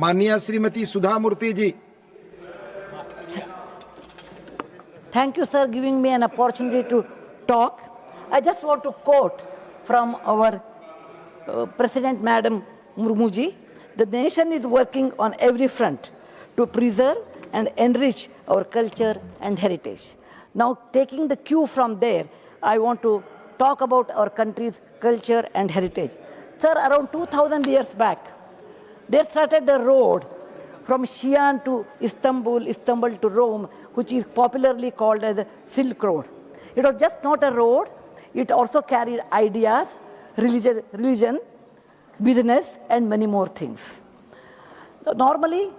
माननीय श्रीमती सुधा मूर्ति जी। Thank you, sir, giving me an opportunity to talk. I just want to quote from our President, Madam Murmuji. The nation is working on every front to preserve and enrich our culture and heritage. Now, taking the cue from there, I want to talk about our country's culture and heritage. Sir, around 2000 years back, they started the road from Xi'an to Istanbul, Istanbul to Rome, which is popularly called as the Silk Road. It was just not a road, it also carried ideas, religion, business, and many more things. So normally,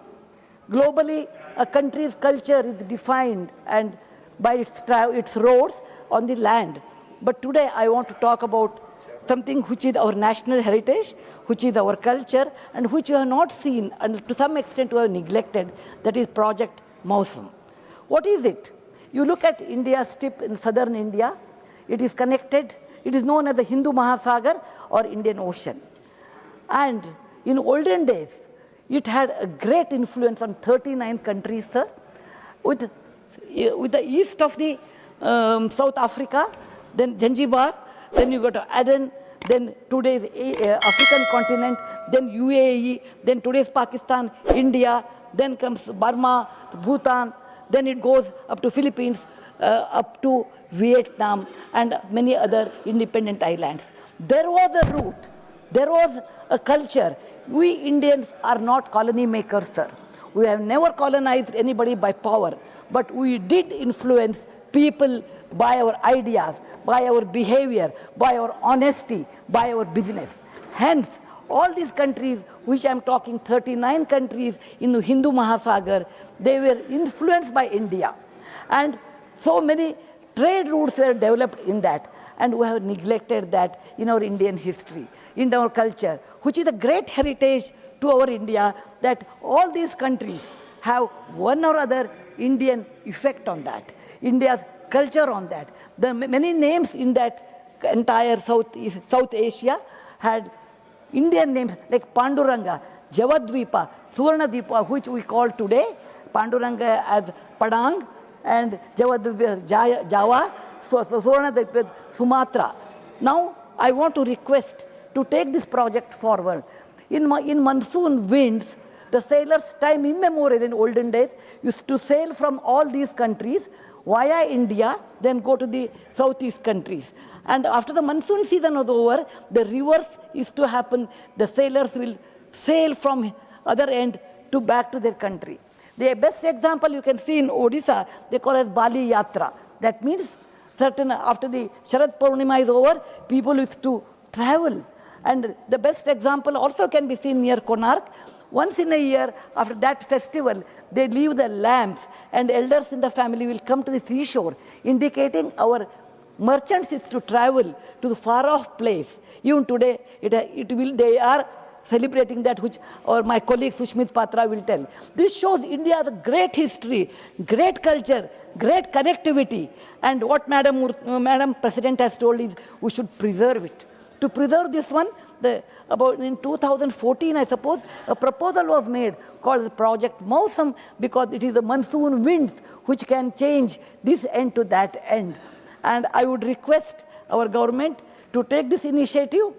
globally, a country's culture is defined and by its roads on the land. But today I want to talk about something which is our national heritage, which is our culture, and which you have not seen, and to some extent you have neglected, that is Project Mausam. What is it? You look at India's tip in southern India, it is connected, it is known as the Hindu Mahasagar or Indian Ocean. And in olden days, it had a great influence on 39 countries, sir. With the east of the South Africa, then Zanzibar, then you go to Aden, then today's African continent, then UAE, then today's Pakistan, India, then comes Burma, Bhutan, then it goes up to Philippines, up to Vietnam, and many other independent islands. There was a root, there was a culture. We Indians are not colony makers, sir. We have never colonized anybody by power, but we did influence people by our ideas, by our behavior, by our honesty, by our business. Hence, all these countries, which I am talking 39 countries in the Hindu Mahasagar, they were influenced by India. And so many trade routes were developed in that. And we have neglected that in our Indian history, in our culture, which is a great heritage to our India, that all these countries have one or other Indian effect on that, India's culture on that. The many names in that entire South Asia had Indian names like Panduranga, Javadvipa, Suvarnadvipa, which we call today Panduranga as Padang, and Javadvipa Java, Suvarnadvipa Sumatra. Now, I want to request to take this project forward. In monsoon winds, the sailors, time immemorial in olden days, used to sail from all these countries via India, then go to the southeast countries. And after the monsoon season was over, the reverse is to happen. The sailors will sail from other end to back to their country. The best example you can see in Odisha, they call as Bali Yatra. That means after the Sharad Purnima is over, people used to travel. And the best example also can be seen near Konark. Once in a year, after that festival, they leave the lamps, and elders in the family will come to the seashore, indicating our merchants is to travel to the far-off place. Even today, they are celebrating that, which my colleague Sushmit Patra will tell. This shows India's great history, great culture, great connectivity, and what Madam President has told is we should preserve it. To preserve this one, in 2014, I suppose, a proposal was made called Project Mausam, because it is the monsoon winds which can change this end to that end. And I would request our government to take this initiative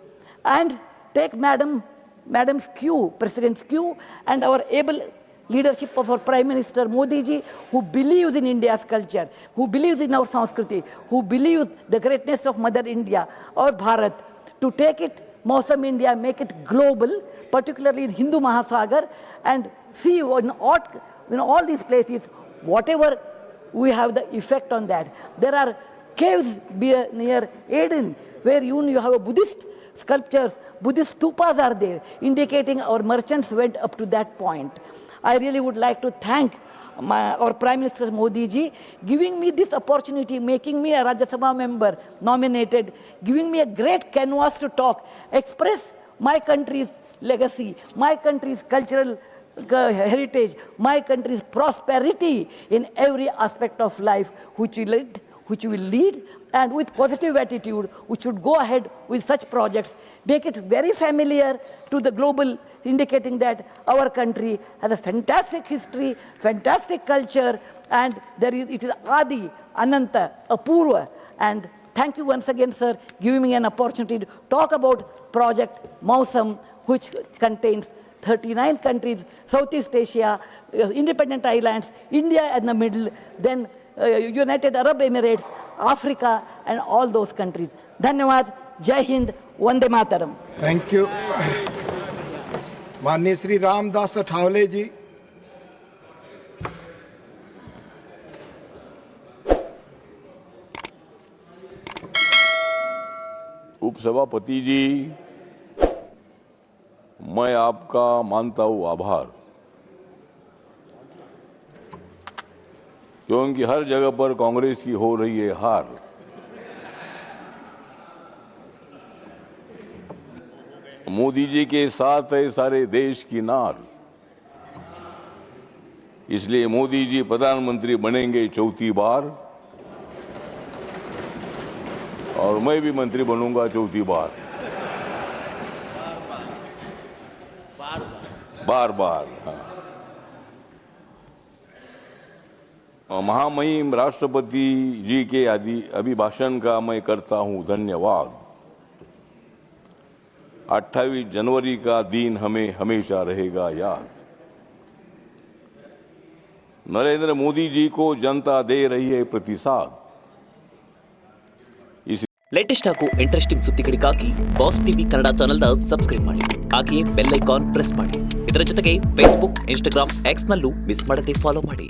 and take Madam's cue, President's cue, and our able leadership of our Prime Minister Modi ji, who believes in India's culture, who believes in our Sanskriti, who believes the greatness of Mother India or Bharat, to take it, Mausam India, make it global, particularly in Hindu Mahasagar, and see in all these places, whatever we have the effect on that. There are caves near Aden, where you have a Buddhist sculptures, Buddhist stupas are there, indicating our merchants went up to that point. I really would like to thank our Prime Minister Modi ji, giving me this opportunity, making me a Rajya Sabha member nominated, giving me a great canvas to talk, express my country's legacy, my country's cultural heritage, my country's prosperity in every aspect of life, which will lead and with positive attitude, we should go ahead with such projects, make it very familiar to the global, indicating that our country has a fantastic history, fantastic culture, and it is Adi, Ananta, Apurva. And thank you once again, sir, giving me an opportunity to talk about Project Mausam, which contains 39 countries, Southeast Asia, independent islands, India in the middle, then United Arab Emirates, Africa, and all those countries. Dhanyawad, Jai Hind, Vande Mataram. Thank you माननीय श्री रामदास अठावले जी। उपसभापति जी, मैं आपका मानता हूं आभार, क्योंकि हर जगह पर कांग्रेस की हो रही है हार। मोदी जी के साथ है सारे देश की नार, इसलिए मोदी जी प्रधानमंत्री बनेंगे 4थी बार, और मैं भी मंत्री बनूंगा 4थी बार, बार बार। महामहिम राष्ट्रपति जी के अभिभाषण का मैं करता हूं धन्यवाद। 28 जनवरी का दिन हमें हमेशा रहेगा याद। नरेंद्र मोदी जी को जनता दे रही है प्रतिसाद। ಲೇಟೆಸ್ಟ್ ಹಾಗೂ ಇಂಟ್ರೆಸ್ಟಿಂಗ್ ಸುದ್ದಿಗಳಿಗಾಗಿ ಬಾಸ್ ಟಿವಿ ಕನ್ನಡ ಚಾನೆಲ್ನ ಸಬ್ಸ್ಕ್ರೈಬ್ ಮಾಡಿ, ಹಾಗೆಯೇ ಬೆಲ್ ಐಕಾನ್ ಪ್ರೆಸ್ ಮಾಡಿ. ಇದರ ಜೊತೆಗೆ ಫೇಸ್ಬುಕ್, ಇನ್ಸ್ಟಾಗ್ರಾಮ್, ಎಕ್ಸ್ನಲ್ಲೂ ಮಿಸ್ ಮಾಡದೆ ಫಾಲೋ ಮಾಡಿ.